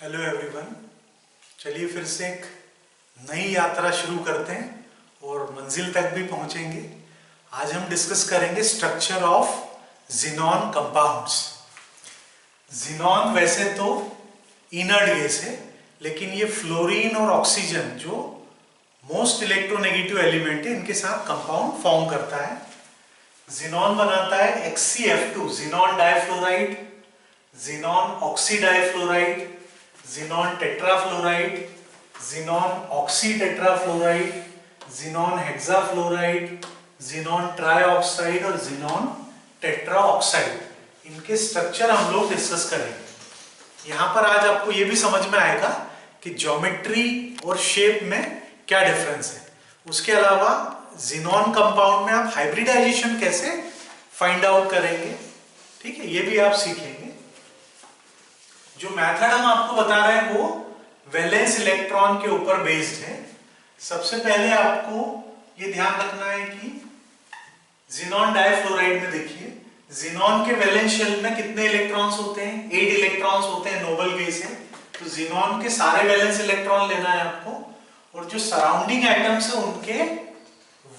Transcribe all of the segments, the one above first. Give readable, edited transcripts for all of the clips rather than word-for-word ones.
Hello everyone. चलिए फिर से एक नई यात्रा शुरू करते हैं और मंजिल तक भी पहुंचेंगे। आज हम डिस्कस करेंगे structure of xenon compounds. Xenon वैसे तो इनर्ट गैस है, लेकिन ये फ्लोरीन और ऑक्सीजन जो मोस्ट इलेक्ट्रोनेगेटिव एलिमेंट है, इनके साथ कंपाउंड फॉर्म करता है। ज़ीनॉन बनाता है HCF2 xenon difluoride, xenon oxydifluoride, xenon tetrafluoride, xenon oxytetrafluoride, xenon hexafluoride, xenon trioxide और ज़ीनॉन टेट्राऑक्साइड। इनके स्ट्रक्चर हम लोग डिस्कस करेंगे। यहाँ पर आज आपको ये भी समझ में आएगा कि ज्योमेट्री और शेप में क्या डिफरेंस है। उसके अलावा ज़ीनॉन कंपाउंड में आप हाइब्रिडाइजेशन कैसे फाइंड आउट करेंगे, ठीक है, ये भी आप सीखेंगे। जो मेथड हम आपको बता रहे हैं वो वैलेंस इलेक्ट्रॉन के ऊपर बेस्ड है। सबसे पहले आपको ये ध्यान रखना है कि ज़ीनॉन डाइफ्लोराइड में देखिए, ज़ीनॉन के वैलेंस शेल में कितने इलेक्ट्रॉन्स होते हैं? 8 इलेक्ट्रॉन्स होते हैं, नोबल गैस है। तो ज़ीनॉन के सारे वैलेंस इलेक्ट्रॉन लेना है आपको, और जो सराउंडिंग एटम्स है उनके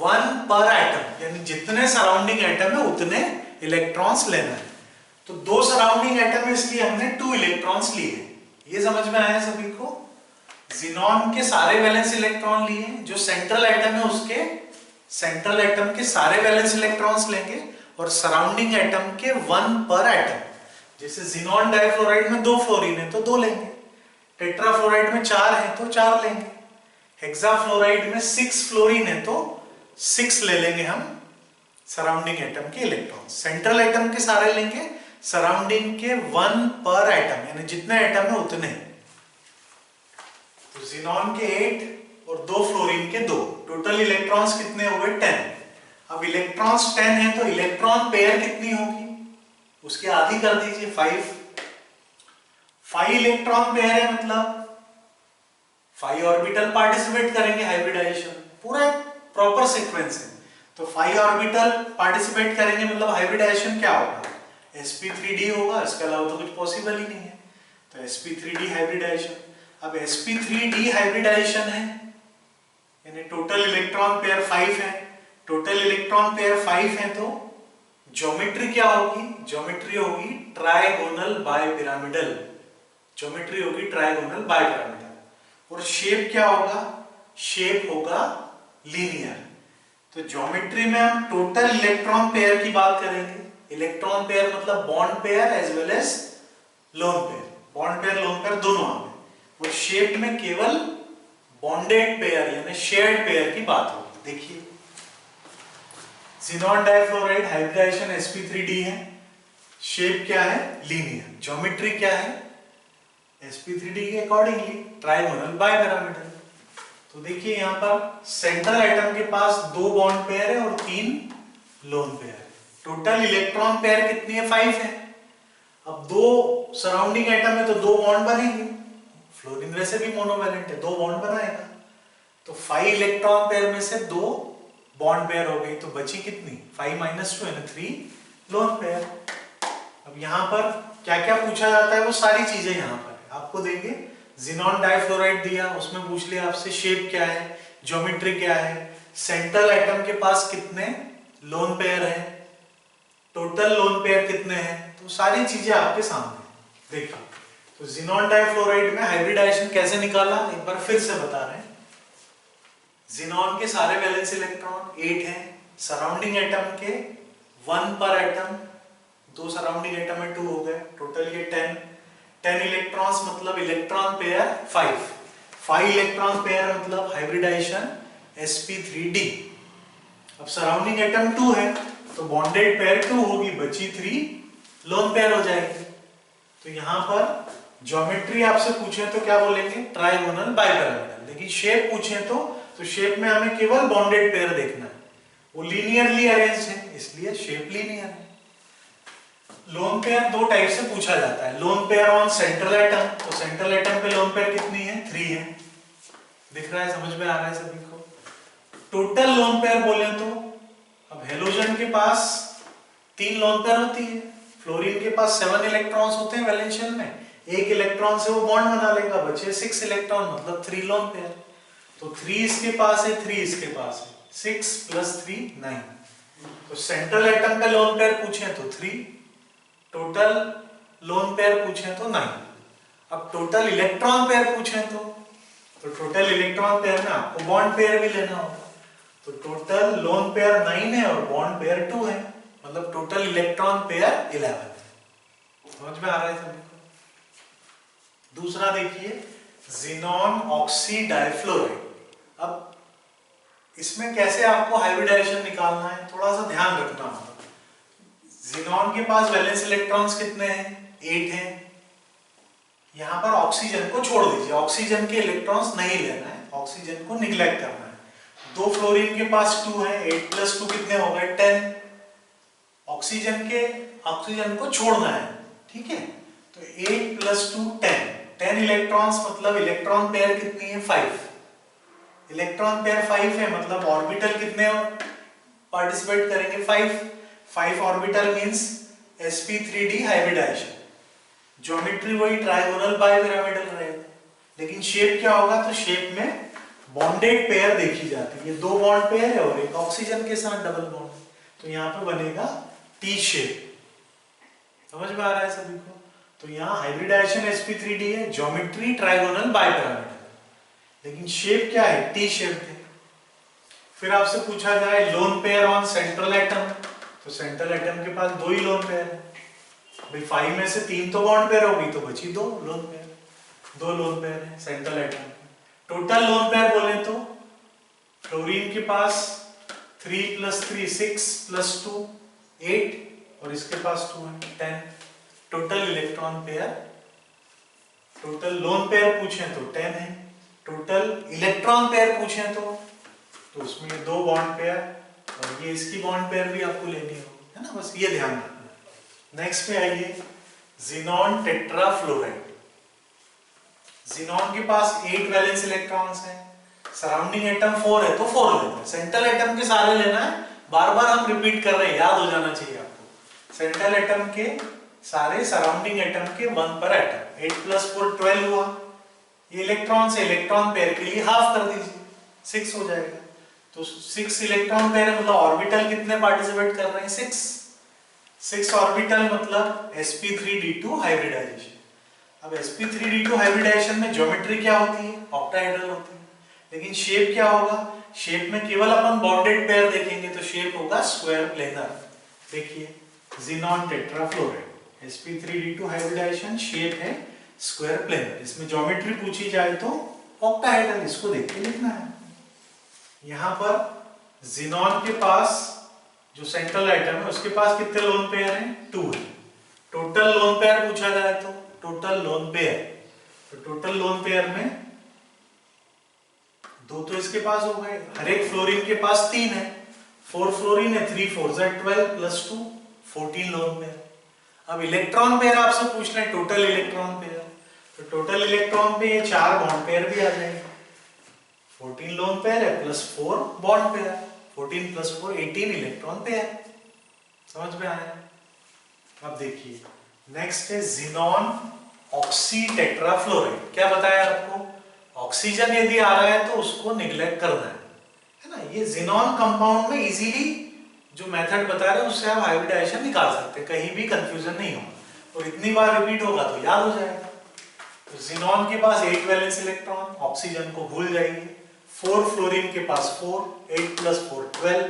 1 पर एटम, यानी जितने सराउंडिंग एटम है उतने इलेक्ट्रॉन्स लेना है। तो 2 सराउंडिंग एटम है, इसलिए हमने 2 इलेक्ट्रॉन्स लिए। ये समझ में आया सभी को? ज़ीनॉन के सारे वैलेंस इलेक्ट्रॉन लिए, जो सेंट्रल एटम है उसके सेंट्रल एटम के सारे वैलेंस इलेक्ट्रॉन्स लेंगे, और सराउंडिंग एटम के 1 पर एटम। जैसे ज़ीनॉन डाइफ्लोराइड में 2 फ्लोरीन है तो 2 लेंगे, टेट्राफ्लोराइड में 4 है तो 4 लेंगे, हेक्साफ्लोराइड में 6 फ्लोरीन है तो 6 ले लेंगे हम सराउंडिंग एटम के इलेक्ट्रॉन। सेंट्रल एटम के सारे लेंगे, सराउंडिंग के 1 पर एटम, यानी जितने एटम है उतने। तो ज़ीनॉन के 8 और 2 फ्लोरीन के 2, टोटल इलेक्ट्रॉन्स कितने हो गए? 10। अब इलेक्ट्रॉन्स 10 है तो इलेक्ट्रॉन पेयर कितनी होगी? उसकी आधी कर दीजिए, 5। 5 इलेक्ट्रॉन पेयर है, मतलब 5 ऑर्बिटल पार्टिसिपेट करेंगे हाइब्रिडाइजेशन, पूरा प्रॉपर सीक्वेंस है। तो 5 ऑर्बिटल पार्टिसिपेट करेंगे, मतलब हाइब्रिडाइजेशन क्या होगा? sp3d होगा, इसके अलावा तो कुछ पॉसिबल ही नहीं है। तो sp3d हाइब्रिडाइजेशन। अब sp3d हाइब्रिडाइजेशन है, यानी टोटल इलेक्ट्रॉन पेयर 5 है। टोटल इलेक्ट्रॉन पेयर 5 है तो ज्योमेट्री क्या होगी? ज्योमेट्री होगी ट्राइगोनल बाइपिरामिडल। ज्योमेट्री होगी ट्राइगोनल बाइपिरामिडल। और शेप क्या होगा? शेप होगा लीनियर। तो ज्योमेट्री में हम टोटल इलेक्ट्रॉन पेयर की बात करेंगे। इलेक्ट्रॉन पेयर मतलब bond pair as well as lone pair. Bond pair lone pair दोनों आ गए। और शेप में केवल बॉन्डेड पेयर यानी शेयर्ड पेयर की बात होगी। देखिए, ज़ीनॉन डाइफ्लोराइड हाइब्रिडाइजेशन sp3d है, शेप क्या है? लीनियर। ज्योमेट्री क्या है? sp3d के अकॉर्डिंगली ट्राइगोनल बाइपिरामिडल। तो देखिए यहाँ पर सेंट्रल एटम के पास 2 बॉन्ड पेयर है और 3 लोन पेयर है। टोटल इलेक्ट्रॉन पेयर कितनी है? 5 है। अब 2 सराउंडिंग एटम है तो 2 बॉन्ड बनेंगे। फ्लोरीन वैसे भी मोनोवैलेंट है, 2 बॉन्ड बनाएगा। तो 5 इलेक्ट्रॉन पेयर में से 2 बॉन्ड पेयर हो गई, तो बची कितनी? 5 - 2 यानी 3 लोन पेयर। अब यहाँ पर क्या क्या पूछा जाता है वो सारी चीजें यहाँ पर आपको देंगे। ज़ीनॉन डाइफ्लोराइड दिया, उसमें पूछ लिया आपसे शेप क्या है, ज्योमेट्री क्या है, सेंट्रल एटम के पास कितने लोन पेयर है, टोटल लोन पेयर कितने हैं, तो सारी चीजें आपके सामने। देखिए, तो ज़ीनॉन डाइफ्लोराइड में हाइब्रिडाइजेशन कैसे निकाला, एक बार फिर से बता रहे हैं। ज़ीनॉन के सारे वैलेंस इलेक्ट्रॉन 8 हैं, सराउंडिंग एटम के 1 पर एटम, 2 सराउंडिंग एटम में 2 हो गए, टोटल ये 10 इलेक्ट्रॉन्स मतलब इलेक्ट्रॉन पेयर 5 इलेक्ट्रॉन पेयर मतलब हाइब्रिडाइजेशन sp3d। अब सराउंडिंग एटम 2 है तो बॉन्डेड पेयर 2 होगी, बची 3 लोन पेयर हो जाएगी। तो यहाँ पर ज्योमेट्री आपसे पूछे तो क्या बोलेंगे? Trigonal bipyramidal. लेकिन शेप पूछे तो शेप में हमें केवल बॉन्डेड पेयर देखना है, वो लीनियरली अरेंज्ड है, इसलिए शेप लीनियर है। लोन पेयर 2 टाइप से पूछा जाता है। Lone pair on central atom, तो सेंट्रल एटम पे लोन पेयर कितनी है? 3 है। दिख रहा है, समझ में आ रहा है सभी को? टोटल लोन पेयर बोले तो अब हेलोजन के पास 3 लोन पेयर होती है, फ्लोरीन के पास 7 इलेक्ट्रॉन्स होते हैं वैलेंस शेल में, एक इलेक्ट्रॉन से वो बॉन्ड बना लेगा, बचे 6 इलेक्ट्रॉन मतलब 3 लोन पेयर। तो 3 इसके पास है, 3 इसके पास है, 6 + 3 9। तो सेंट्रल एटम का लोन पेयर पूछे तो 3, टोटल लोन पेयर पूछे तो 9। अब टोटल इलेक्ट्रॉन पेयर पूछे तो टोटल इलेक्ट्रॉन पेयर में आपको बॉन्ड पेयर भी लेना होगा। तो टोटल लोन पेयर 9 है और बॉन्ड पेयर 2 है, मतलब टोटल इलेक्ट्रॉन पेयर 11 है। समझ में आ रहा है सभी को? दूसरा देखिए, ज़ीनॉन ऑक्सी डाइफ्लोराइड। अब इसमें कैसे आपको हाइब्रिडाइजेशन निकालना है, थोड़ा सा ध्यान रखना होगा। ज़ीनॉन के पास वैलेंस इलेक्ट्रॉन्स कितने हैं? 8 हैं। यहां पर ऑक्सीजन को छोड़ दीजिए, ऑक्सीजन के इलेक्ट्रॉन्स नहीं लेना है, ऑक्सीजन को निग्लेक्ट करना है। 2 फ्लोरीन के पास 2 है, 8 + 2 कितने हो गए? 10। ऑक्सीजन को छोड़ना है, ठीक है? तो 8 + 2 10 इलेक्ट्रॉन्स, मतलब इलेक्ट्रॉन पेयर कितनी है? 5। इलेक्ट्रॉन पेयर 5 है, मतलब ऑर्बिटल कितने पार्टिसिपेट करेंगे? 5 orbital means sp3d hybridisation. Geometry वही ट्राइगोनल बाइपिरामिडल रहेगा, लेकिन शेप क्या होगा? तो शेप में बॉन्डेड पेयर देखी जाती है। 2 बॉन्ड पेयर है और एक ऑक्सीजन के साथ डबल बॉन्ड, तो यहाँ पे बनेगा टी शेप। समझ में आ रहा है सभी को? तो यहाँ हाइब्रिडाइजेशन sp3d है, ज्योमेट्री ट्राइगोनल बाइपिरामिडल, लेकिन शेप क्या है? टी शेप है। फिर आपसे पूछा जाए lone pair on central atom, तो सेंट्रल एटम के पास 2 ही लोन पेयर है भाई। 5 में से 3 तो बॉन्ड पेयर होगी, तो बची 2 लोन पेयर। 2 लोन पेयर है central atom. Total lone pair बोले तो फ्लोरीन के पास 3 + 3 6 + 2 8 और इसके पास 2 है 10। Total electron pair, total lone pair पूछे तो 10 है। टोटल इलेक्ट्रॉन पेयर पूछे तो उसमें 2 बॉन्ड पेयर और ये इसकी बॉन्ड पेयर भी आपको लेनी हो, है ना? बस ये ध्यान रखना। नेक्स्ट पे आइए, ज़ीनॉन टेट्राफ्लोराइड। ज़ीनॉन के पास 8 वैलेंस इलेक्ट्रॉन्स हैं, सराउंडिंग एटम 4 है तो 4 लेना है। सेंट्रल एटम के सारे लेना है, बार बार हम रिपीट कर रहे हैं, याद हो जाना चाहिए आपको। सेंट्रल एटम के सारे, सराउंडिंग एटम के 1 पर एटम। 8 + 4 12 हुआ। ये इलेक्ट्रॉन से इलेक्ट्रॉन पेयर के लिए हाफ कर दीजिए, 6 हो जाएगा। तो 6 इलेक्ट्रॉन पेयर मतलब ऑर्बिटल कितने पार्टिसिपेट कर रहे हैं? 6 ऑर्बिटल मतलब sp3d2 हाइब्रिडाइजेशन। अब sp3d2 हाइब्रिडाइजेशन में ज्योमेट्री क्या होती है? ऑक्टाहेड्रल होती है, लेकिन शेप क्या होगा? शेप में केवल अपन बॉन्डेड पेयर देखेंगे तो शेप होगा स्क्वायर प्लेनर। देखिए, xenon tetrafluoride sp3d2 hybridisation, shape है स्क्वायर प्लेनर। इसमें ज्योमेट्री पूछी जाए तो ऑक्टाहेड्रल, इसको देख के लिखना है। यहां पर ज़ीनॉन के पास जो सेंट्रल एटम है उसके पास कितने लोन पेयर हैं? 2 है। टोटल लोन पेयर पूछा जाए तो टोटल लोन पेयर, तो टोटल लोन पेयर में 2 तो इसके पास हो गए, हर एक फ्लोरीन के पास 3 है। 4 फ्लोरीन है, 3 4 12 + 2 14 लोन पेयर। अब इलेक्ट्रॉन पेयर आपसे पूछ रहे हैं, टोटल इलेक्ट्रॉन पेयर, तो टोटल इलेक्ट्रॉन पे ये 4 बॉन्ड पेयर भी आ जाएंगे। 14 लोन पेयर है plus 4 bond pair, 14 + 4 18 electron pair. समझ में आया? अब देखिए, नेक्स्ट है ज़ीनॉन ऑक्सी टेट्राफ्लोराइड। क्या बताया आपको? ऑक्सीजन यदि आ रहा है तो उसको निग्लेक्ट करना है ना? ये ज़ीनॉन कंपाउंड में इजीली जो मेथड बता रहे हैं उससे आप हाइब्रिडाइजेशन निकाल सकते हैं, कहीं भी कंफ्यूजन नहीं होगा। और इतनी बार रिपीट होगा तो याद हो जाएगा। तो ज़ीनॉन के पास 8 वैलेंस इलेक्ट्रॉन, ऑक्सीजन को भूल जाइए। 4 फ्लोरीन के पास 4, 8 + 4 12,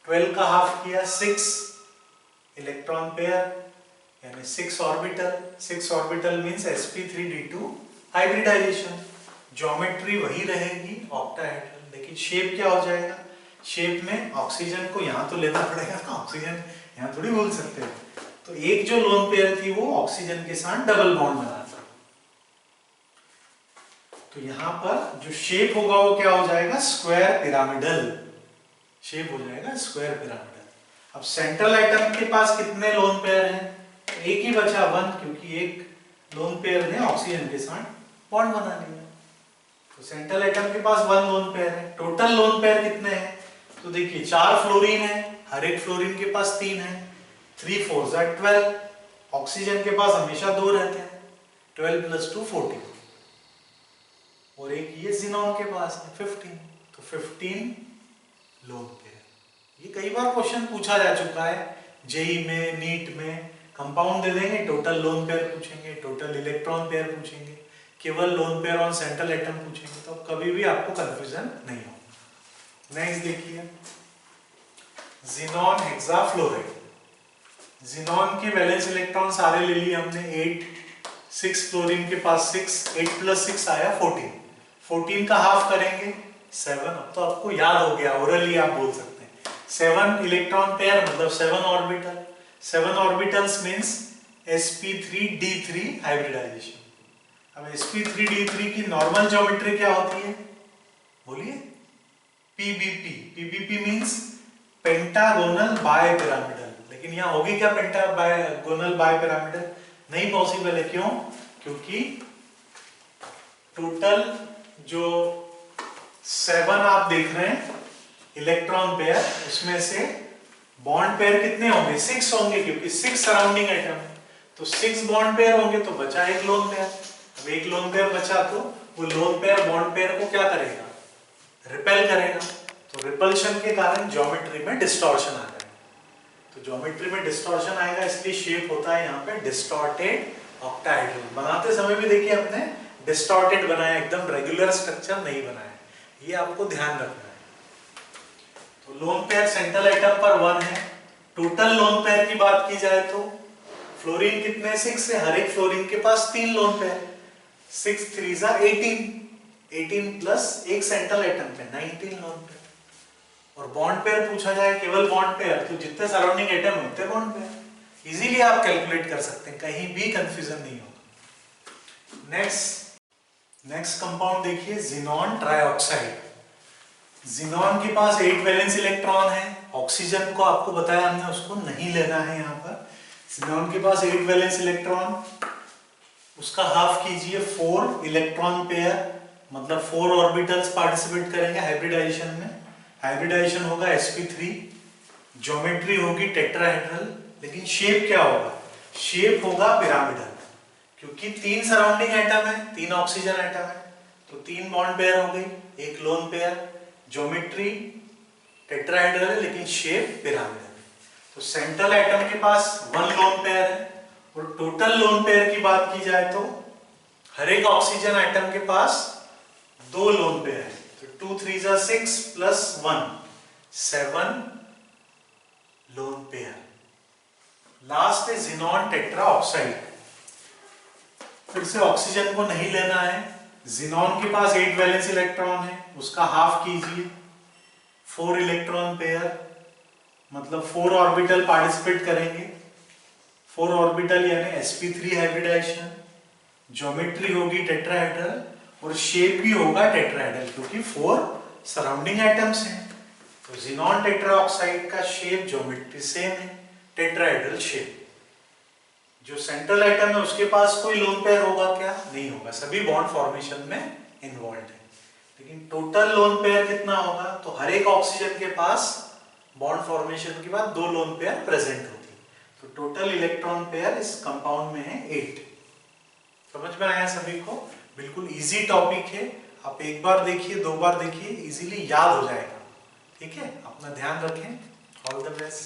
12 का हाफ किया 6 इलेक्ट्रॉन पेयर, यानी 6 orbital. 6 orbital means sp3d2 hybridisation. Geometry वही रहेगी ऑक्टाहेड्रल, लेकिन शेप क्या हो जाएगा? शेप में ऑक्सीजन को यहां तो लेना पड़ेगा ना, ऑक्सीजन यहां थोड़ी बोल सकते हैं। तो एक जो लोन पेयर थी वो ऑक्सीजन के साथ डबल बॉन्ड बना था। तो यहां पर जो शेप होगा वो क्या हो जाएगा? स्क्वायर पिरामिडल शेप हो जाएगा, स्क्वायर पिरामिडल। अब सेंट्रल एटम के पास कितने लोन पेयर हैं? एक ही बचा 1, क्योंकि एक लोन पेयर ने ऑक्सीजन के साथ बॉन्ड बना लिया। तो सेंट्रल एटम के पास 1 लोन पेयर है। टोटल लोन पेयर कितने हैं? तो देखिए, 4 फ्लोरीन है, हर एक फ्लोरीन के पास 3 है, 3 4 12। ऑक्सीजन के पास हमेशा 2 रहते हैं, 12 + 2 14, और एक ये जिनॉन के पास है 15, तो 15 लोन पेयर। ये कई बार क्वेश्चन पूछा जा चुका है जेई में, नीट में। कंपाउंड दे देंगे, टोटल लोन पेयर पूछेंगे, टोटल इलेक्ट्रॉन पेयर पूछेंगे, केवल lone pair on central atom पूछेंगे, तो कभी भी आपको कंफ्यूजन नहीं होगा। नेक्स्ट देखिए, जिनॉन हेक्साफ्लोराइड। जिनॉन के वैलेंस इलेक्ट्रॉन सारे ले लिए हमने 8, 6 फ्लोरीन के पास 6, 8 + 6 आया 14, 14 का हाफ करेंगे 7। अब तो आपको याद हो गया, ओरली आप बोल सकते हैं। 7 इलेक्ट्रॉन पेयर मतलब 7 orbital, 7 orbitals means sp3d3 hybridisation. अब sp3d3 की नॉर्मल ज्योमेट्री क्या होती है, बोलिए? pbp। pbp means pentagonal bipyramidal. लेकिन यहाँ होगी क्या पेंटागोनल बाइपिरामिडल? नहीं पॉसिबल है। क्यों? क्योंकि टोटल जो 7 आप देख रहे हैं इलेक्ट्रॉन पेयर, उसमें से बॉन्ड पेयर कितने होंगे? 6 होंगे, क्योंकि 6 सराउंडिंग एटम है, तो 6 बॉन्ड पेयर होंगे, तो बचा एक लोन पेयर। अब एक लोन पेयर बचा तो वो लोन पेयर बॉन्ड पेयर को क्या करेगा? रिपेल करेगा। तो रिपल्शन के कारण ज्योमेट्री में डिस्टॉर्शन आ जाएगा। तो ज्योमेट्री में डिस्टॉर्शन आएगा, इसलिए शेप होता है यहाँ पे डिस्टॉर्टेड ऑक्टाहेड्रल। बनाते समय भी देखिए अपने डिस्टॉर्टेड बनाया, एकदम रेगुलर स्ट्रक्चर नहीं बनाया, ये आपको ध्यान रखना है। तो लोन पेयर सेंट्रल एटम पर 1 है। टोटल लोन पेयर की बात की जाए तो फ्लोरीन कितने? 6 है, हर एक फ्लोरीन के पास 3 लोन पेयर, 6 3 = 18, 18 प्लस एक सेंट्रल एटम पे 19 लोन पेयर। और बॉन्ड पेयर पूछा जाए, केवल बॉन्ड पेयर, तो जितने सराउंडिंग एटम होते हैं बॉन्ड पेयर, इजीली आप कैलकुलेट कर सकते हैं, कहीं भी कंफ्यूजन नहीं होगा। नेक्स्ट कंपाउंड देखिए, जिनॉन ट्राइऑक्साइड। जिनॉन के पास 8 वैलेंस इलेक्ट्रॉन है। ऑक्सीजन को आपको बताया हमने, उसको नहीं लेना है यहाँ पर। जिनॉन के पास 8 वैलेंस इलेक्ट्रॉन, उसका हाफ कीजिए 4 इलेक्ट्रॉन पेयर, मतलब 4 ऑर्बिटल्स पार्टिसिपेट करेंगे हाइब्रिडाइजेशन में। हाइब्रिडाइजेशन होगा sp3, ज्योमेट्री होगी टेट्राहेड्रल, लेकिन शेप क्या होगा? शेप होगा पिरामिडल, क्योंकि 3 सराउंडिंग एटम है, 3 ऑक्सीजन एटम है, तो 3 बॉन्ड पेयर हो गई, एक लोन पेयर, ज्योमेट्री टेट्राहेड्रल है, लेकिन शेप पिरामिडल। तो सेंट्रल एटम के पास 1 लोन पेयर है, और टोटल लोन पेयर की बात की जाए तो हर एक ऑक्सीजन एटम के पास 2 लोन पेयर है, तो 2 3 = 6 + 1 7 लोन पेयर। लास्ट है जिनॉन टेट्राऑक्साइड। फिर से ऑक्सीजन को नहीं लेना है। जिनॉन के पास 8 वैलेंस इलेक्ट्रॉन है, उसका हाफ कीजिए 4 इलेक्ट्रॉन पेयर, मतलब 4 ऑर्बिटल पार्टिसिपेट करेंगे, 4 ऑर्बिटल यानी sp3 हाइब्रिडाइजेशन, ज्योमेट्री होगी टेट्राहेड्रल, और शेप भी होगा टेट्राहेड्रल, क्योंकि 4 सराउंडिंग एटम्स हैं। तो जिनॉन टेट्राऑक्साइड का शेप ज्योमेट्री सेम है, टेट्राहेड्रल शेप। जो सेंट्रल एटम है उसके पास कोई लोन पेयर होगा क्या? नहीं होगा, सभी बॉन्ड फॉर्मेशन में इन्वॉल्व है। लेकिन टोटल लोन पेयर कितना होगा? तो हर एक ऑक्सीजन के पास बॉन्ड फॉर्मेशन के बाद 2 लोन पेयर प्रेजेंट होती है। तो टोटल इलेक्ट्रॉन पेयर इस कंपाउंड में है 8। समझ में आया सभी को? बिल्कुल इजी टॉपिक है, आप एक बार देखिए, 2 बार देखिए, इजीली याद हो जाएगा। ठीक है, अपना ध्यान रखें। All the best.